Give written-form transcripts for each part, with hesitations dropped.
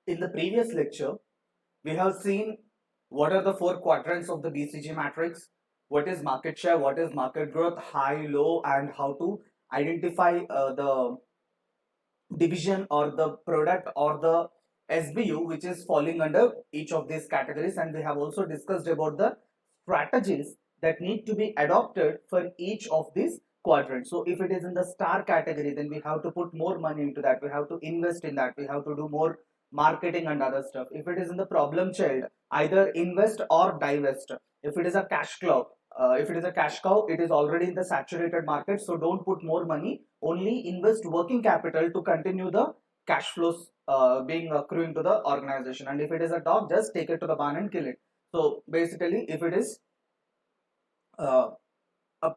In the previous lecture, we have seen what are the four quadrants of the BCG matrix, what is market share, what is market growth, high, low, and how to identify the division or the product or the SBU which is falling under each of these categories. And we have also discussed about the strategies that need to be adopted for each of these quadrants. So if it is in the star category, then we have to put more money into that, we have to invest in that, we have to do more marketing and other stuff. If it is in the problem child, either invest or divest. If it is a cash cow, it is already in the saturated market, so don't put more money, only invest working capital to continue the cash flows being accruing to the organization. And if it is a dog, just take it to the barn and kill it. So basically, if it is uh, a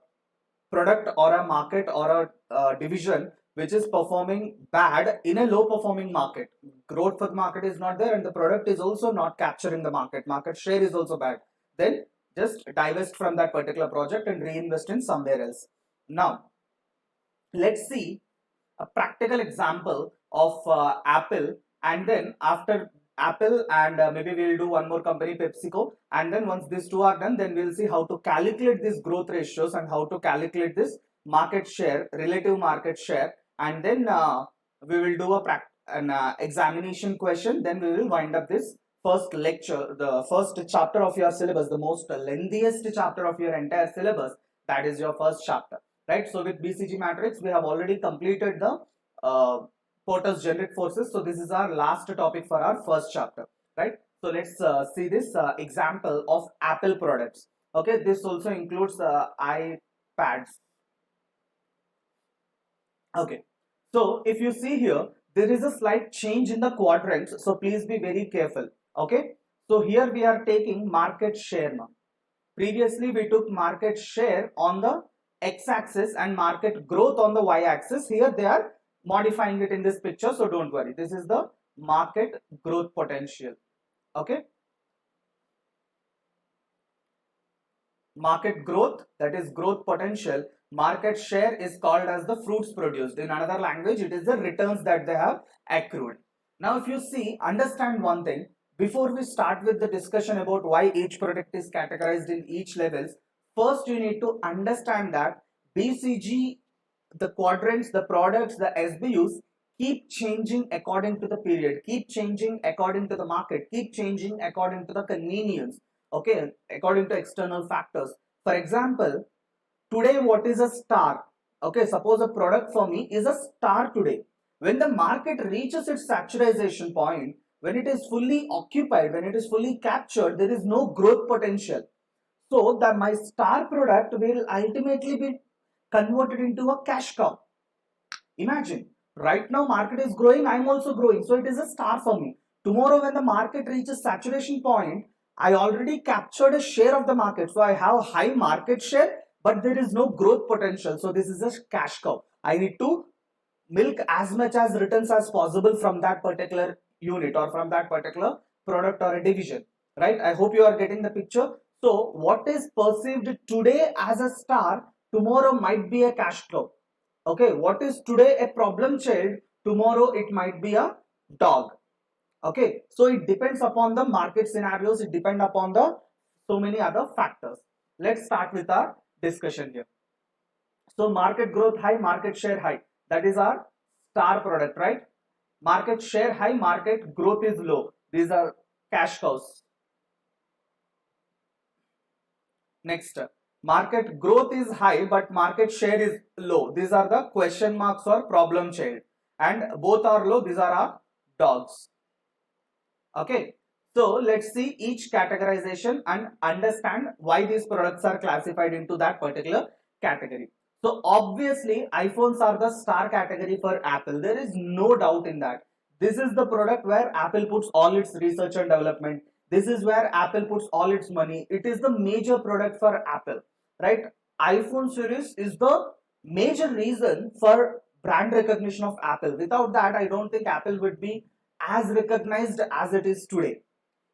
product or a market or a division which is performing bad in a low performing market, growth for the market is not there and the product is also not capturing the market share is also bad, then just divest from that particular project and reinvest in somewhere else. Now let's see a practical example of Apple, and then after Apple and maybe we'll do one more company, PepsiCo, and then once these two are done, then we'll see how to calculate these growth ratios and how to calculate this market share, relative market share, and then we will do an examination question. Then we will wind up this first lecture, the first chapter of your syllabus, the most lengthiest chapter of your entire syllabus. That is your first chapter, right? So with BCG matrix, we have already completed the Porter's generic forces. So this is our last topic for our first chapter, right? So let's see this example of Apple products. Okay, this also includes iPads. Okay, so if you see here, there is a slight change in the quadrants, so please be very careful. Okay, so here we are taking market share now. Previously we took market share on the x-axis and market growth on the y-axis. Here they are modifying it in this picture, so don't worry, this is the market growth potential. Okay, market growth, that is growth potential. Market share is called as the fruits produced. In another language, it is the returns that they have accrued. Now if you see, understand one thing before we start with the discussion about why each product is categorized in each levels. First you need to understand that BCG, the quadrants, the products, the SBUs keep changing according to the period, keep changing according to the market, keep changing according to the convenience, okay, according to external factors. For example, today what is a star? Okay, suppose a product for me is a star today. When the market reaches its saturation point, when it is fully occupied, when it is fully captured, there is no growth potential. So that my star product will ultimately be converted into a cash cow. Imagine, right now market is growing, I am also growing, so it is a star for me. Tomorrow when the market reaches saturation point, I already captured a share of the market, so I have high market share, but there is no growth potential. So this is a cash cow. I need to milk as much as returns as possible from that particular unit or from that particular product or a division, right? I hope you are getting the picture. So what is perceived today as a star, tomorrow might be a cash cow. Okay, what is today a problem child, tomorrow it might be a dog. Okay, so it depends upon the market scenarios, it depends upon the so many other factors. Let's start with our discussion here. So market growth high, market share high, that is our star product, right? Market share high, market growth is low, these are cash cows. Next, market growth is high but market share is low, these are the question marks or problem child, and both are low, these are our dogs. Okay, so let's see each categorization and understand why these products are classified into that particular category. So obviously iPhones are the star category for Apple, there is no doubt in that. This is the product where Apple puts all its research and development, this is where Apple puts all its money, it is the major product for Apple, right? iPhone series is the major reason for brand recognition of Apple. Without that, I don't think Apple would be as recognized as it is today.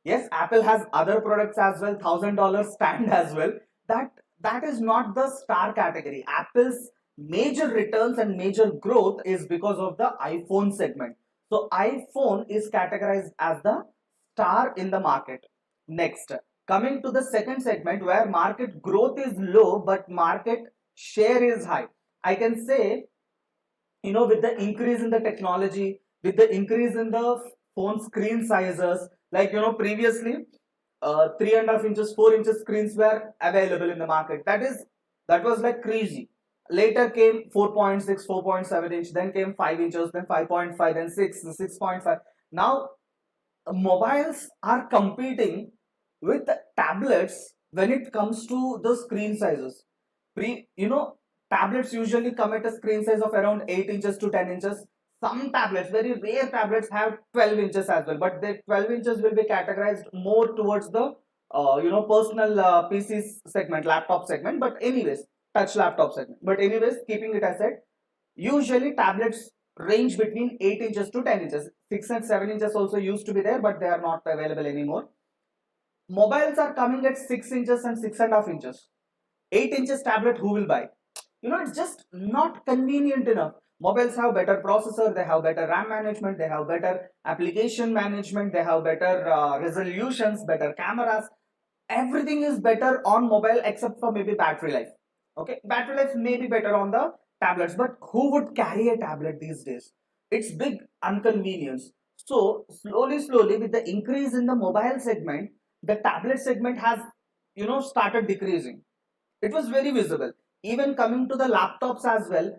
Yes, Apple has other products as well, $1,000 stand as well. That is not the star category. Apple's major returns and major growth is because of the iPhone segment. So iPhone is categorized as the star in the market. Next, coming to the second segment where market growth is low but market share is high. I can say, with the increase in the technology, with the increase in the phone screen sizes, like previously 3.5 inches, 4 inches screens were available in the market. That was like crazy. Later came 4.6, 4.7 inch, then came 5 inches, then 5.5, then 6, 6.5. Now mobiles are competing with tablets when it comes to the screen sizes. Tablets usually come at a screen size of around 8 inches to 10 inches. Some tablets, very rare tablets, have 12 inches as well, but the 12 inches will be categorized more towards the personal PC segment, laptop segment. But anyways, touch laptop segment. But anyways, keeping it aside, usually tablets range between 8 inches to 10 inches. 6 and 7 inches also used to be there, but they are not available anymore. Mobiles are coming at 6 inches and 6.5 inches. 8 inches tablet, who will buy? It's just not convenient enough. Mobiles have better processor, they have better RAM management, they have better application management, they have better resolutions, better cameras. Everything is better on mobile except for maybe battery life. Okay, battery life may be better on the tablets, but who would carry a tablet these days? It's big inconvenience. So slowly with the increase in the mobile segment, the tablet segment has started decreasing. It was very visible. Even coming to the laptops as well,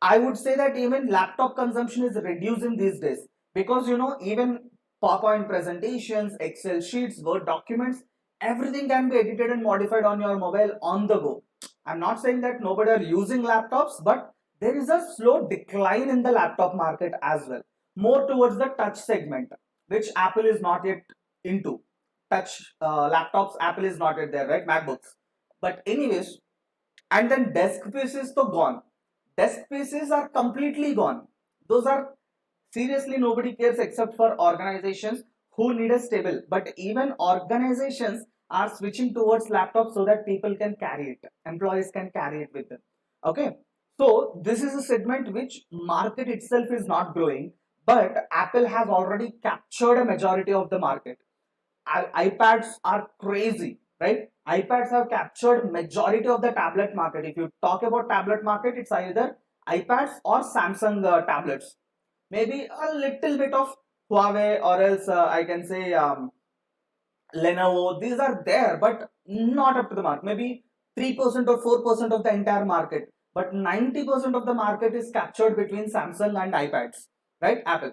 I would say that even laptop consumption is reducing these days, because even PowerPoint presentations, Excel sheets, Word documents, everything can be edited and modified on your mobile on the go. I'm not saying that nobody are using laptops, but there is a slow decline in the laptop market as well, more towards the touch segment, which Apple is not yet into. Touch laptops, Apple is not yet there, right? MacBooks. But anyways, and then desk PCs to gone. Desk PCs are completely gone. Those are, seriously, nobody cares except for organizations who need a stable. But even organizations are switching towards laptops so that people can carry it. Employees can carry it with them. Okay. So this is a segment which market itself is not growing, but Apple has already captured a majority of the market. iPads are crazy, right? iPads have captured majority of the tablet market. If you talk about tablet market, it's either iPads or Samsung tablets. Maybe a little bit of Huawei, or else I can say Lenovo. These are there, but not up to the mark. Maybe 3% or 4% of the entire market. But 90% of the market is captured between Samsung and iPads, right? Apple.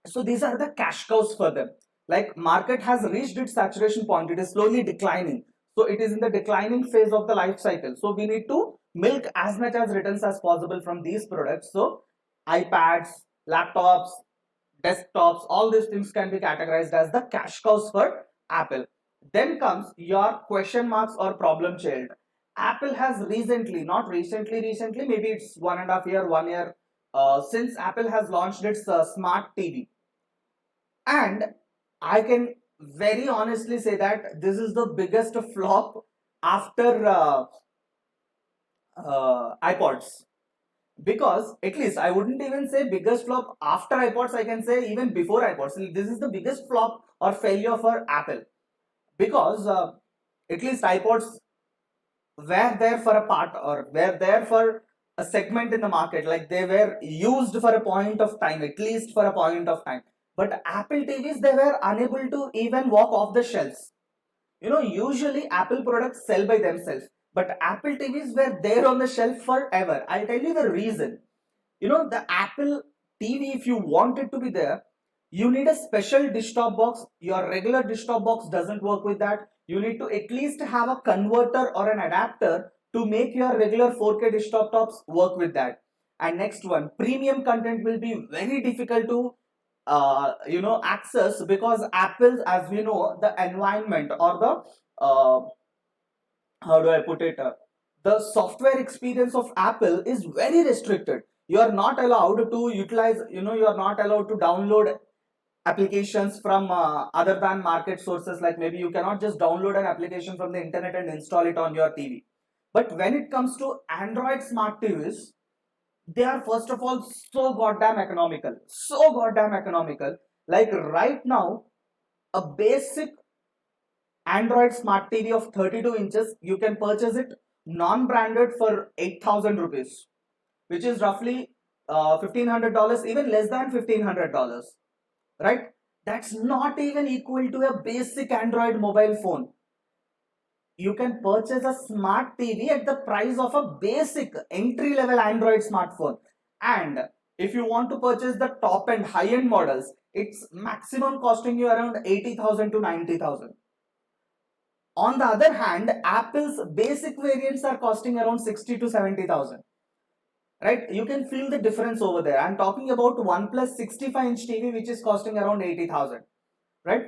So these are the cash cows for them. Like, market has reached its saturation point, it is slowly declining, so it is in the declining phase of the life cycle. So we need to milk as much as returns as possible from these products. So iPads, laptops, desktops, all these things can be categorized as the cash cows for Apple. Then comes your question marks or problem child. Apple has recently, not recently, maybe it's 1.5 year, 1 year, since Apple has launched its smart TV. And I can very honestly say that this is the biggest flop after iPods. Because, at least I wouldn't even say biggest flop after iPods, I can say even before iPods. This is the biggest flop or failure for Apple. Because at least iPods were there for a part, or were there for a segment in the market. Like, they were used for a point of time, at least for a point of time. But Apple TVs, they were unable to even walk off the shelves. Usually Apple products sell by themselves, but Apple TVs were there on the shelf forever. I'll tell you the reason. The Apple TV, if you want it to be there, you need a special dish top box. Your regular dish top box doesn't work with that. You need to at least have a converter or an adapter to make your regular 4K dish top tops work with that. And next one, premium content will be very difficult to access, because Apple's, as we know, the environment, or the how do I put it, the software experience of Apple is very restricted. You are not allowed to utilize, you are not allowed to download applications from other than market sources. Like, maybe you cannot just download an application from the internet and install it on your TV. But when it comes to Android smart TVs, They are first of all so goddamn economical, so goddamn economical. Like right now, a basic Android smart TV of 32 inches, you can purchase it non-branded for 8,000 rupees, which is roughly $1,500, even less than $1,500, right? That's not even equal to a basic Android mobile phone. You can purchase a smart TV at the price of a basic entry level Android smartphone. And if you want to purchase the top end high end models, it's maximum costing you around 80,000 to 90,000. On the other hand, Apple's basic variants are costing around 60 to 70,000. Right? You can feel the difference over there. I'm talking about OnePlus 65-inch TV, which is costing around 80,000. Right?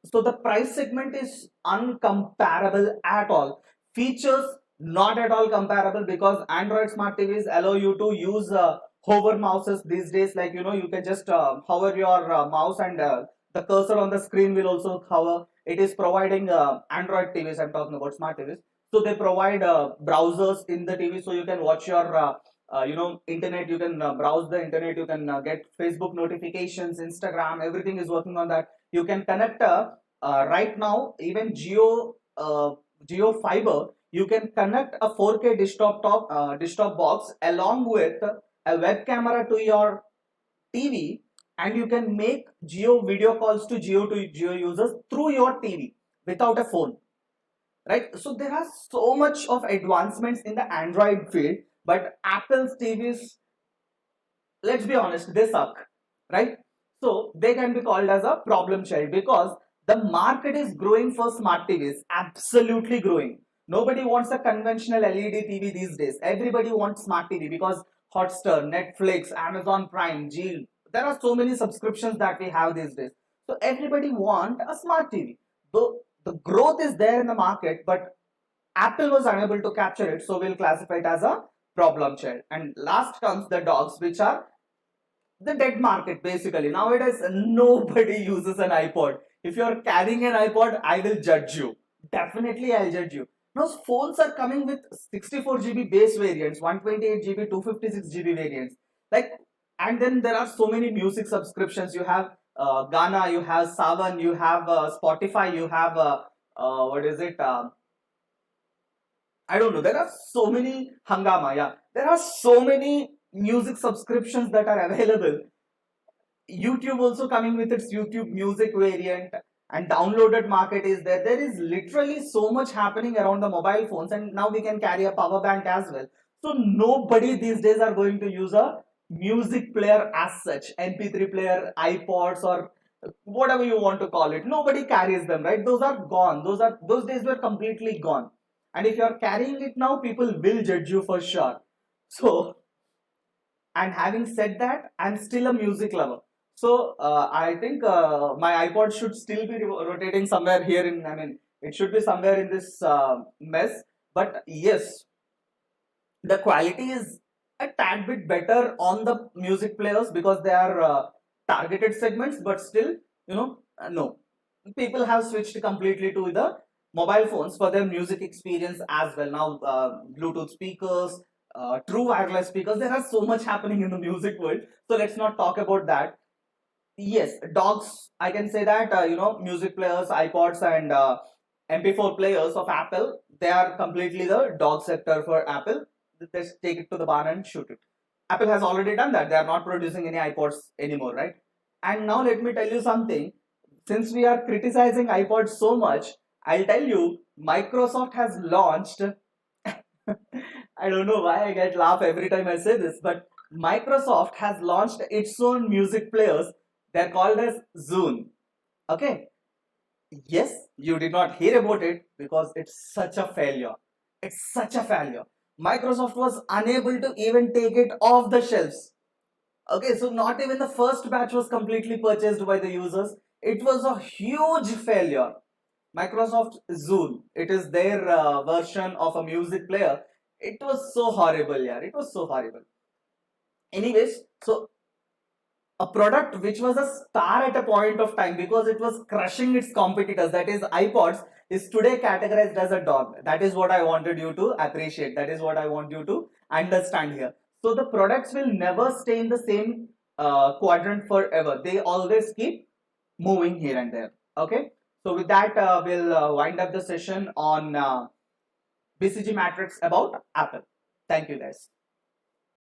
So the price segment is uncomparable at all. Features not at all comparable, because Android smart TVs allow you to use hover mouses these days. Like, you can just hover your mouse, and the cursor on the screen will also hover. It is providing Android TVs. I'm talking about smart TVs. So they provide browsers in the TV, so you can watch your internet. You can browse the internet. You can get Facebook notifications, Instagram. Everything is working on that. You can connect right now, even Geo Fiber, you can connect a 4K desktop box along with a web camera to your TV, and you can make Geo video calls to Geo users through your TV without a phone, right? So there are so much of advancements in the Android field, but Apple's TVs, let's be honest, they suck, right? So they can be called as a problem child, because the market is growing for smart TVs, absolutely growing. Nobody wants a conventional LED TV these days. Everybody wants smart TV, because Hotstar, Netflix, Amazon Prime, Geo, there are so many subscriptions that we have these days. So everybody want a smart TV. Though the growth is there in the market, but Apple was unable to capture it, so we'll classify it as a problem child. And last comes the dogs, which are the dead market basically. Nowadays, nobody uses an iPod. If you're carrying an iPod, I will judge you. Definitely, I'll judge you. Now, phones are coming with 64 GB base variants, 128 GB, 256 GB variants. Like, and then there are so many music subscriptions. You have Ghana, you have Savan, you have Spotify, you have what is it? I don't know. There are so many Hangama. Yeah, there are so many music subscriptions that are available. YouTube also coming with its YouTube music variant, and downloaded market is there. There is literally so much happening around the mobile phones, and now we can carry a power bank as well. So nobody these days are going to use a music player as such, MP3 player, iPods, or whatever you want to call it. Nobody carries them, right? Those are gone. Those days were completely gone. And if you're carrying it now, people will judge you for sure. So, and having said that, I'm still a music lover. So I think my iPod should still be rotating somewhere here in. I mean, it should be somewhere in this mess. But yes, the quality is a tad bit better on the music players, because they are targeted segments. But still, no, people have switched completely to the mobile phones for their music experience as well. Now, Bluetooth speakers, true wireless speakers, there are so much happening in the music world. So let's not talk about that. Yes, dogs, I can say that, music players, iPods, and MP4 players of Apple, they are completely the dog sector for Apple. Just take it to the barn and shoot it. Apple has already done that. They are not producing any iPods anymore, right? And now let me tell you something. Since we are criticizing iPods so much, I'll tell you, Microsoft has launched. I don't know why I get laugh every time I say this, but Microsoft has launched its own music players. They're called as Zune. Okay. Yes, you did not hear about it because it's such a failure. It's such a failure. Microsoft was unable to even take it off the shelves. Okay, so not even the first batch was completely purchased by the users. It was a huge failure. Microsoft Zune, it is their version of a music player. It was so horrible, yeah. It was so horrible. Anyways, so a product which was a star at a point of time because it was crushing its competitors, that is iPods, is today categorized as a dog. That is what I wanted you to appreciate. That is what I want you to understand here. So the products will never stay in the same quadrant forever. They always keep moving here and there. Okay. So with that, we'll wind up the session on BCG matrix about Apple. Thank you, guys.